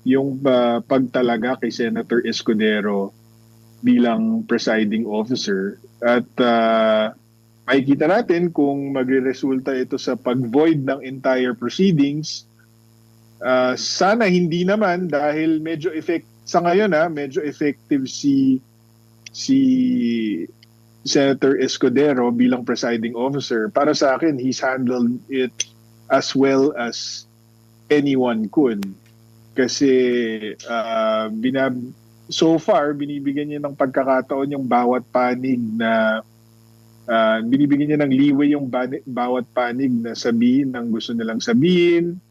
yung pagtalaga kay Senator Escudero bilang presiding officer at makikita natin kung magre-resulta ito sa pag-void ng entire proceedings. Sana hindi naman dahil sa ngayon medyo effective si Senator Escudero bilang presiding officer. Para sa akin, he's handled it as well as anyone could. Kasi so far, binibigyan niya ng pagkakataon yung bawat panig na binibigyan niya ng leeway yung bawat panig na sabihin ng gusto nilang sabihin.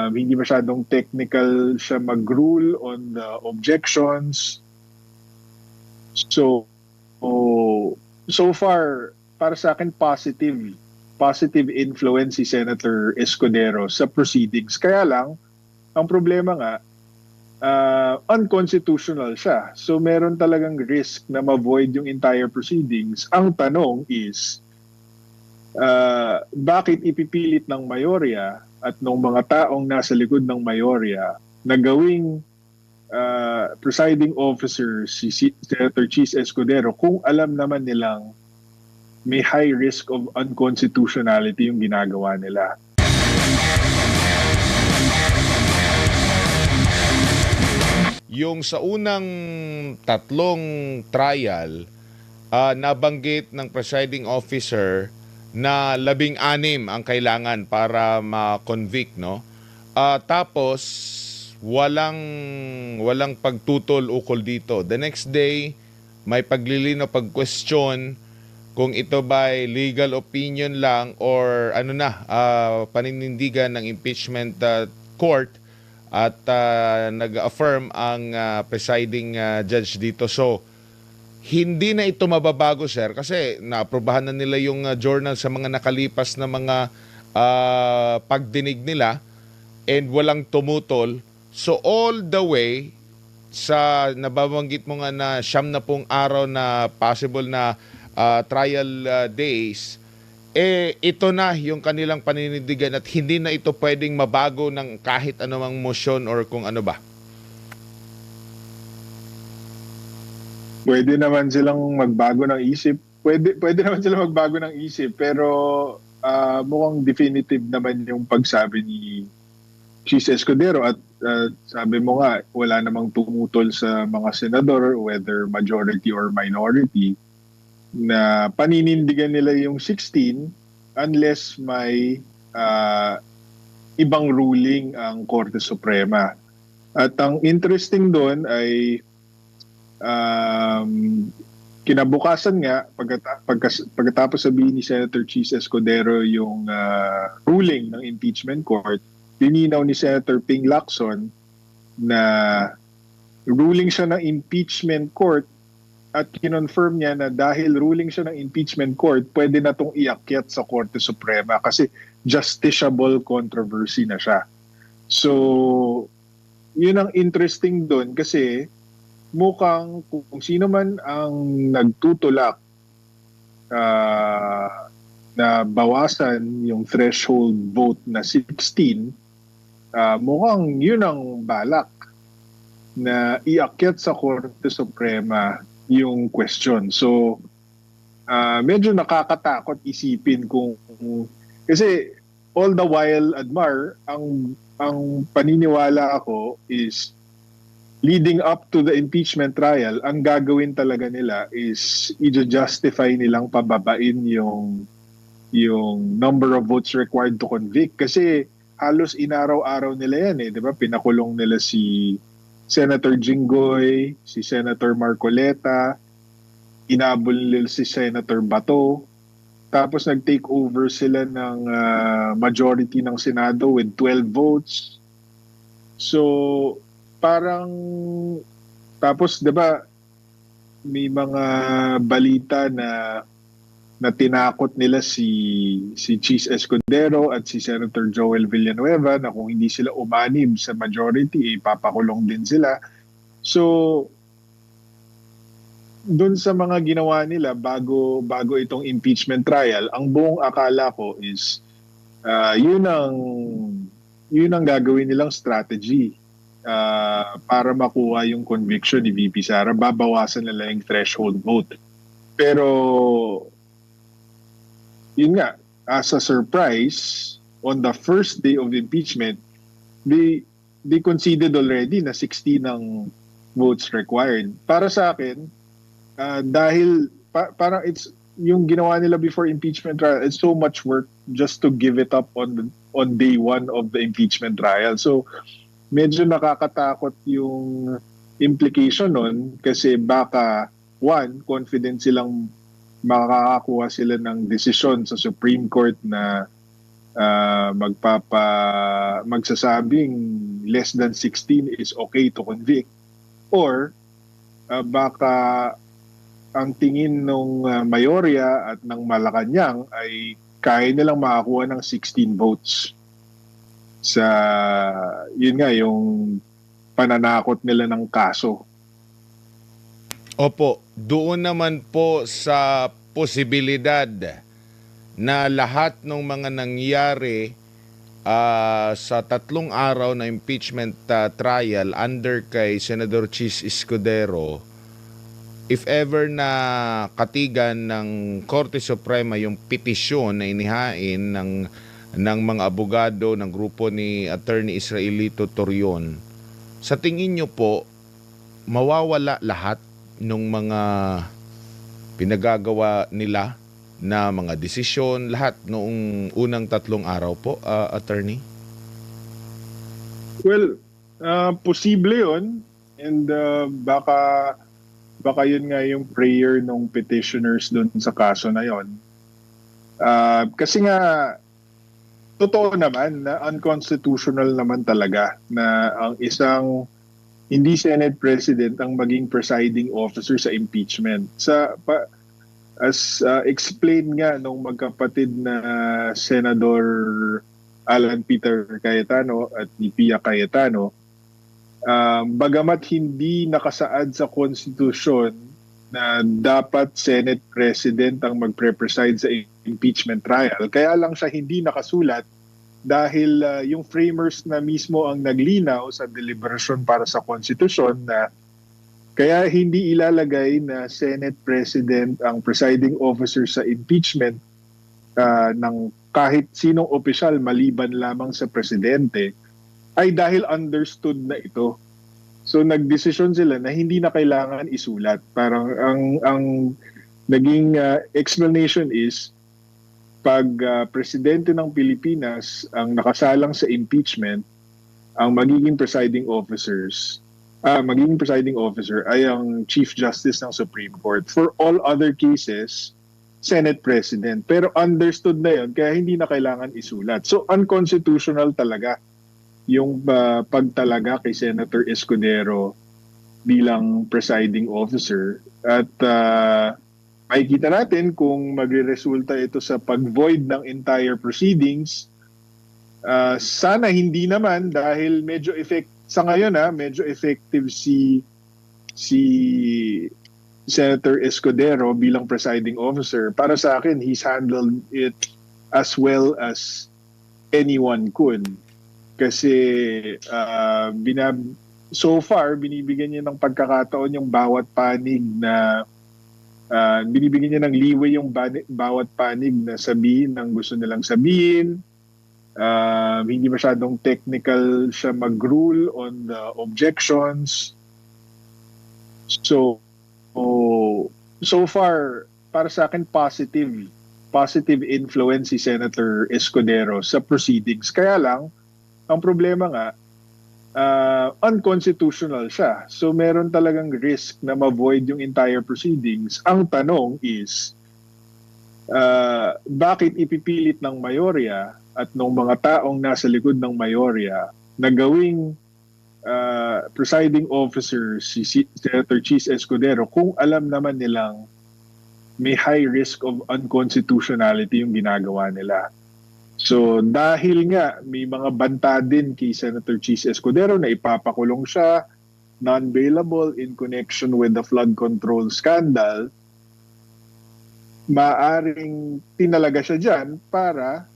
Hindi masyadong technical siya mag-rule on the objections. So far, para sa akin, positive influence si Senator Escudero sa proceedings. Kaya lang, ang problema nga, unconstitutional siya. So meron talagang risk na ma-void yung entire proceedings. Ang tanong is, bakit ipipilit ng mayorya at ng mga taong nasa likod ng mayorya na gawing presiding officer si Senator Cheese Escudero kung alam naman nilang may high risk of unconstitutionality yung ginagawa nila. Yung sa unang tatlong trial, nabanggit ng presiding officer na 16 ang kailangan para ma-convict, no? Tapos walang pagtutol ukol dito. The next day, may paglilinaw, pag-question kung ito ba ay legal opinion lang or paninindigan ng impeachment court at nag-affirm ang presiding judge dito. So, hindi na ito mababago, sir, kasi naaprobahan na nila yung journal sa mga nakalipas na mga pagdinig nila and walang tumutol. So, all the way sa nababanggit mo nga na 90 araw na possible na trial days, ito na yung kanilang paninindigan at hindi na ito pwedeng mabago ng kahit anumang motion or kung ano ba. Pwede naman silang magbago ng isip. Pwede naman silang magbago ng isip, pero mukhang definitive naman yung pagsabi ni Cheese Escudero at sabi mo nga, wala namang tumutol sa mga senador, whether majority or minority, na paninindigan nila yung 16 unless may ibang ruling ang Korte Suprema. At ang interesting doon ay kinabukasan nga, pagkatapos sabihin ni Senator Cheese Escudero yung ruling ng impeachment court, lininaw ni Senator Ping Lacson na ruling siya ng impeachment court at kinonfirm niya na dahil ruling siya ng impeachment court, pwede na itong iakyat sa Korte Suprema kasi justiciable controversy na siya. So, yun ang interesting doon kasi mukhang kung sino man ang nagtutulak na bawasan yung threshold vote na 16, mukhang yun ang balak na iakyat sa Korte Suprema yung question. So, medyo nakakatakot isipin kung kasi all the while, Admar, ang paniniwala ako is leading up to the impeachment trial, ang gagawin talaga nila is i-justify nilang pababain yung number of votes required to convict. Kasi halos inaraw-araw nila yan eh. Di ba? Pinakulong nila si Senator Jinggoy, si Senator Marcoleta, inabol nila si Senator Bato, tapos nag-take over sila ng majority ng Senado with 12 votes. So, parang, tapos 'di ba may mga balita na tinakot nila si Cheese Escudero at si Senator Joel Villanueva na kung hindi sila umanib sa majority, ipapakulong din sila. So, doon sa mga ginawa nila bago itong impeachment trial, ang buong akala ko is yun ang gagawin nilang strategy para makuha yung conviction ni VP Sara, babawasan nila yung threshold vote. Pero yun nga, as a surprise, on the first day of impeachment, they conceded already na 16 ang votes required. Para sa akin, dahil parang it's yung ginawa nila before impeachment trial, it's so much work just to give it up on day one of the impeachment trial. So medyo nakakatakot yung implication nun kasi baka one, confident silang makakakuha sila ng desisyon sa Supreme Court na magsasabing less than 16 is okay to convict, or baka ang tingin ng mayorya at ng Malacanang ay kaya nilang makakuha ng 16 votes sa yun nga yung pananakot nila ng kaso. Opo, doon naman po sa posibilidad na lahat ng mga nangyari sa 3 araw na impeachment trial under kay Senador Chis Escudero, if ever na katigan ng Korte Suprema yung petisyon na inihain ng mga abogado ng grupo ni Attorney Israelito Torion, sa tingin nyo po, mawawala lahat ng mga pinagagawa nila na mga desisyon, lahat noong unang 3 araw po, Attorney? Well, posible yun, and baka yun nga yung prayer ng petitioners doon sa kaso na yun. Kasi nga, totoo naman na unconstitutional naman talaga na ang isang hindi Senate President ang maging presiding officer sa impeachment. As explained nga nung magkapatid na Senador Alan Peter Cayetano at ni Pia Cayetano, bagamat hindi nakasaad sa konstitusyon na dapat Senate President ang magpre-preside sa impeachment trial, kaya lang siya hindi nakasulat dahil yung framers na mismo ang naglinaw sa deliberasyon para sa konstitusyon na kaya hindi ilalagay na Senate President ang presiding officer sa impeachment ng kahit sinong opisyal maliban lamang sa presidente, ay dahil understood na ito. So nagdesisyon sila na hindi na kailangan isulat. Parang ang naging explanation is pag presidente ng Pilipinas ang nakasalang sa impeachment, ang magiging presiding officer ay ang Chief Justice ng Supreme Court. For all other cases, Senate President. Pero understood na yun, kaya hindi na kailangan isulat. So unconstitutional talaga yung pagtalaga kay Senator Escudero bilang presiding officer. At makikita natin kung magre-resulta ito sa pag-void ng entire proceedings. Sana hindi naman dahil medyo medyo effective si Senator Escudero bilang presiding officer. Para sa akin, he's handled it as well as anyone could. Kasi so far, binibigyan niya ng pagkakataon yung bawat panig na binibigyan niya ng leeway yung bawat panig na sabihin ng gusto nilang sabihin. Hindi masyadong technical siya mag-rule on the objections. So far, para sa akin, positive influence si Senator Escudero sa proceedings. Kaya lang, ang problema nga, unconstitutional siya. So meron talagang risk na ma-void yung entire proceedings. Ang tanong is, bakit ipipilit ng mayorya at ng mga taong nasa likod ng mayorya na gawing presiding officer si Senator Chis Escudero kung alam naman nilang may high risk of unconstitutionality yung ginagawa nila. So dahil nga may mga banta din kay Senator Chis Escudero na ipapakulong siya, non-bailable in connection with the flood control scandal, maaring tinalaga siya dyan para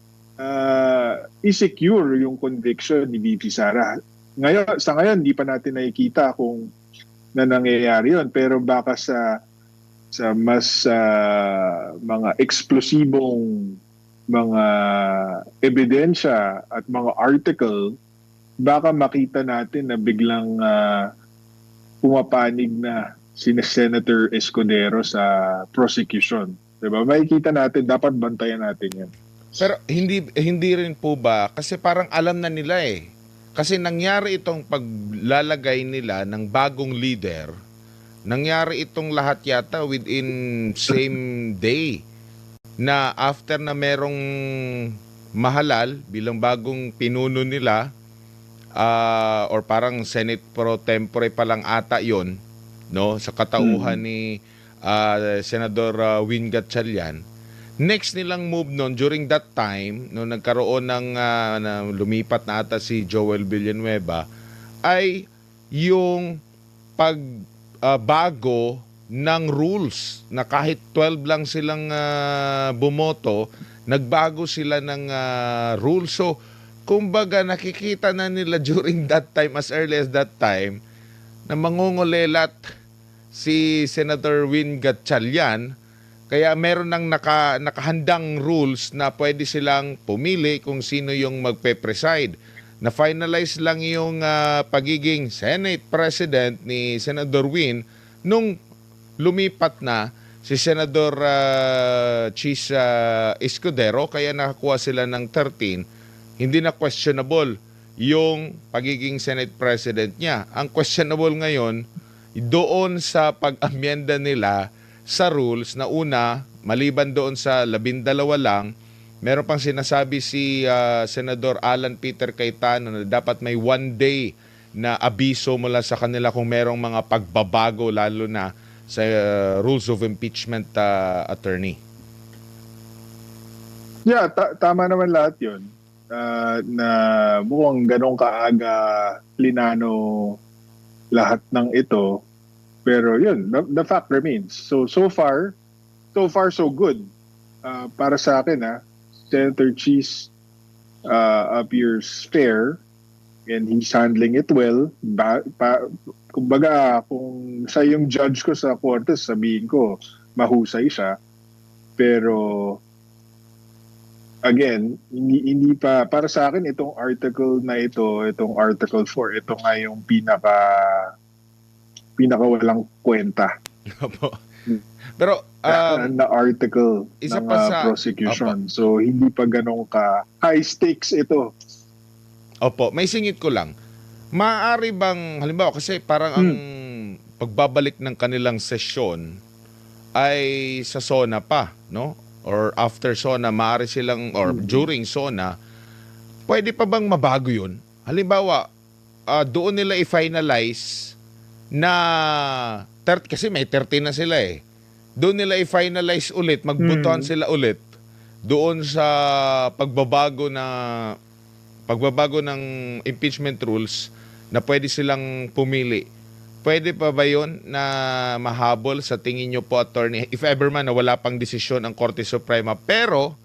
i-secure yung conviction ni VP Sara. Ngayon, sa ngayon, hindi pa natin nakikita kung na nangyayari yun. Pero baka sa mas mga eksplosibong mga ebidensya at mga article, baka makita natin na biglang pumapanig na si Senator Escudero sa prosecution. Diba? Makikita natin, dapat bantayan natin yan. Pero hindi rin po ba kasi parang alam na nila eh. Kasi nangyari itong paglalagay nila ng bagong leader. Nangyari itong lahat yata within same day na after na merong Mahalal bilang bagong pinuno nila or parang Senate pro tempore pa lang ata 'yon, no, sa katauhan ni Senador Win Gatchalian. Next nilang move noon during that time no nagkaroon ng na lumipat na ata si Joel Villanueva ay yung bago ng rules na kahit 12 lang silang bumoto, nagbago sila ng rules. So kumbaga nakikita na nila during that time, as early as that time, na mangungulelat si Senator Win Gatchalian. Kaya meron ng nakahandang rules na pwede silang pumili kung sino yung magpe-preside. Na-finalize lang yung pagiging Senate President ni Senador Win nung lumipat na si Senador Chis Escudero, kaya nakakuha sila ng 13. Hindi na questionable yung pagiging Senate President niya. Ang questionable ngayon doon sa pag-amyenda nila sa rules na una, maliban doon sa 12 lang, meron pang sinasabi si Senador Alan Peter Cayetano na dapat may 1 day na abiso mula sa kanila kung merong mga pagbabago lalo na sa rules of impeachment, attorney. Yeah, tama naman lahat yun. Na mukhang ganong kaaga linano lahat ng ito. Pero yun, the fact remains. So far so good. Para sa akin, Senator Cheese appears fair and he's handling it well. Kumbaga, kung siya yung judge ko sa korte, sabihin ko, mahusay siya. Pero again, hindi pa, para sa akin, itong article na ito, itong Article 4, ito nga yung pinaka walang kwenta. Pero na article isa ng pa sa prosecution. So hindi pa ganun ka high stakes ito. Opo, may singit ko lang. Maaari bang halimbawa kasi parang ang pagbabalik ng kanilang sesyon ay sa SONA pa, no? Or after SONA, maaari silang or during SONA, pwede pa bang mabago 'yun? Halimbawa, doon nila i-finalize na kasi may 13 na sila eh. Doon nila i-finalize ulit, magbotohan sila ulit doon sa pagbabago ng impeachment rules na pwede silang pumili. Pwede pa ba yun na mahabol sa tingin nyo po, attorney? If ever man na wala pang desisyon ang Korte Suprema, pero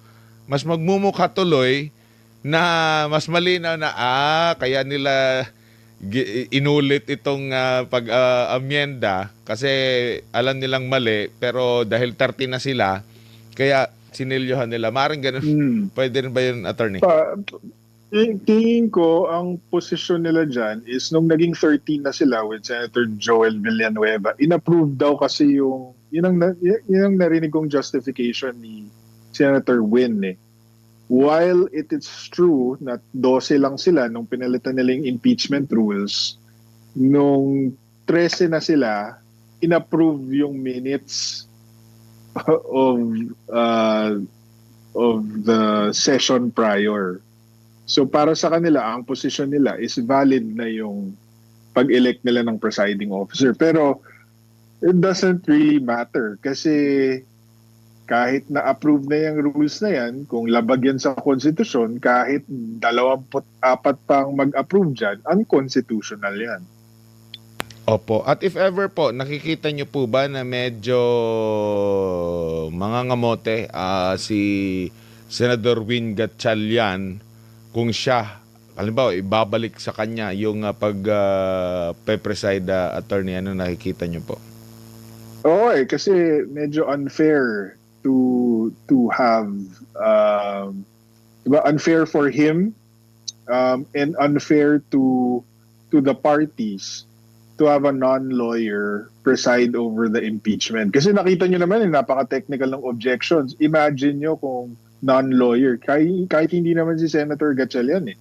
mas magmumukha tuloy na mas malinaw na kaya nila inulit itong pag-amyenda kasi alam nilang mali pero dahil 13 na sila kaya sinilyohan nila. Maring ganun. Pwede rin ba yun, attorney? Tingin ko ang posisyon nila dyan is nung naging 13 na sila with Senator Joel Villanueva, inapprove daw kasi yun ang narinig kong justification ni Senator Win eh. While it is true na 12 lang sila nung pinalitan nila yung impeachment rules, nung 13 na sila, inapprove yung minutes of the session prior. So para sa kanila, ang posisyon nila is valid na yung pag-elect nila ng presiding officer. Pero it doesn't really matter kasi kahit na-approve na yung rules na yan, kung labag yan sa konstitusyon, kahit 24 pang mag-approve dyan, unconstitutional yan. Opo. At if ever po, nakikita nyo po ba na medyo mangangamote si Senador Win Gatchalian kung siya halimbawa, ibabalik sa kanya yung preside attorney, ano nakikita nyo po? Oo kasi medyo unfair to have diba, unfair for him and unfair to the parties to have a non-lawyer preside over the impeachment. Kasi nakita nyo naman, napaka-technical ng objections. Imagine nyo kung non-lawyer, kahit hindi naman si Senator Gatchalian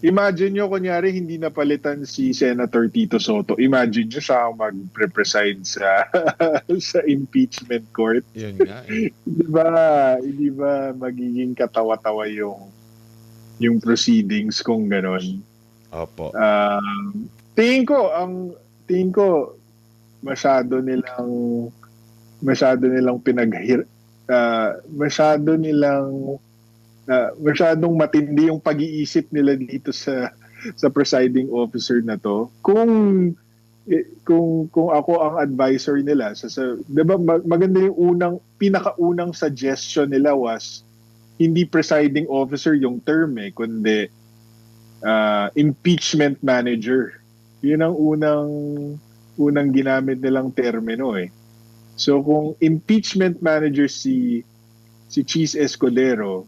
Imagine nyo, kunyari, hindi napalitan si Senator Tito Soto. Imagine nyo siya ang mag-preside sa, sa impeachment court. Yun nga eh. Hindi ba magiging katawa-tawa yung proceedings kung ganon? Opo. Tingin ko masyado masyadong matindi yung pag-iisip nila dito sa presiding officer na to. Kung ako ang advisor nila, 'di ba maganda yung pinakaunang suggestion nila was hindi presiding officer yung term kundi impeachment manager. Yun ang unang ginamit nilang termino So kung impeachment manager si Cheese Escudero,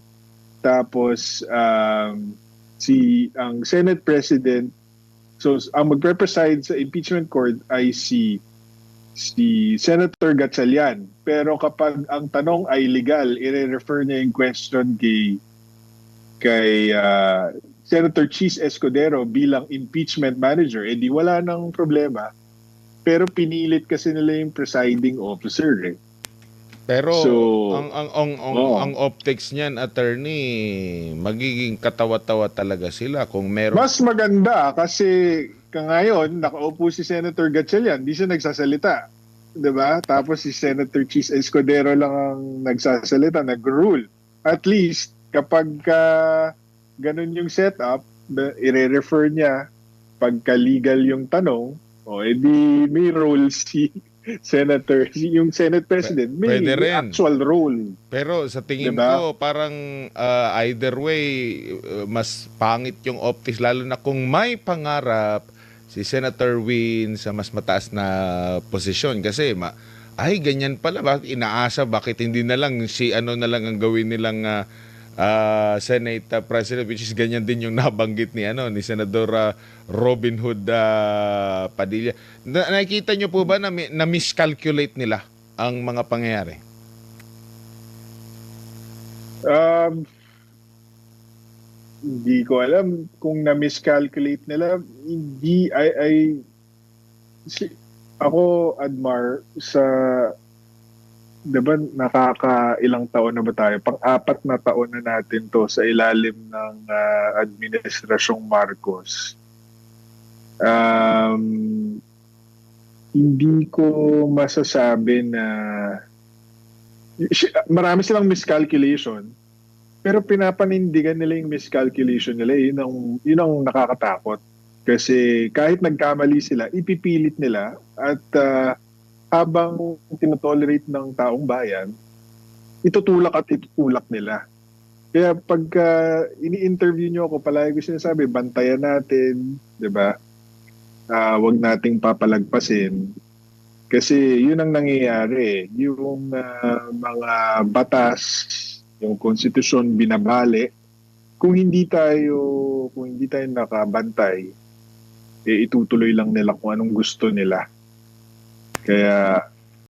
tapos ang Senate President, so ang magre-preside sa impeachment court ay si Senator Gatchalian. Pero kapag ang tanong ay legal, i-refer niya yung question kay Senator Cheese Escudero bilang impeachment manager, di wala nang problema. Pero pinilit kasi nila yung presiding officer Pero So, ang optics niyan, attorney, magiging katawa-tawa talaga sila kung meron. Mas maganda kasi ngayon nakaupo si Senator Gatchalian, di siya nagsasalita. 'Di ba? Tapos si Senator Cheese Escudero lang ang nagsasalita, nag-rule. At least kapag ganun yung setup, i-refer niya pagka legal yung tanong, edi may role si Senator, yung Senate President, may actual role. Pero sa tingin ko, parang either way, mas pangit yung optics, lalo na kung may pangarap si Senator Win sa mas mataas na posisyon. Kasi, ay, ganyan pala, bakit inaasa, bakit hindi na lang si ano na lang ang gawin nilang Senate President, which is ganyan din yung nabanggit ni Senador Robin Hood Padilla. Nakikita nyo po ba na miscalculate nila ang mga pangyayari? Hindi ko alam kung na-miscalculate nila. Hindi, ako, Admar, sa, diba, nakakailang taon na ba tayo? Pang-4 na taon na natin to sa ilalim ng Administrasyong Marcos. Hindi ko masasabi na marami silang miscalculation, pero pinapanindigan nila yung miscalculation nila. Yun ang nakakatakot. Kasi kahit nagkamali sila, ipipilit nila at habang tinotolerate ng taong bayan, itutulak nila. Kaya pagka ini-interview nyo ako, palagi ko sinasabi, bantayan natin, di ba? Huwag nating papalagpasin. Kasi yun ang nangyayari. Yung mga batas, yung konstitusyon binabali, kung hindi tayo nakabantay, itutuloy lang nila kung anong gusto nila. Kaya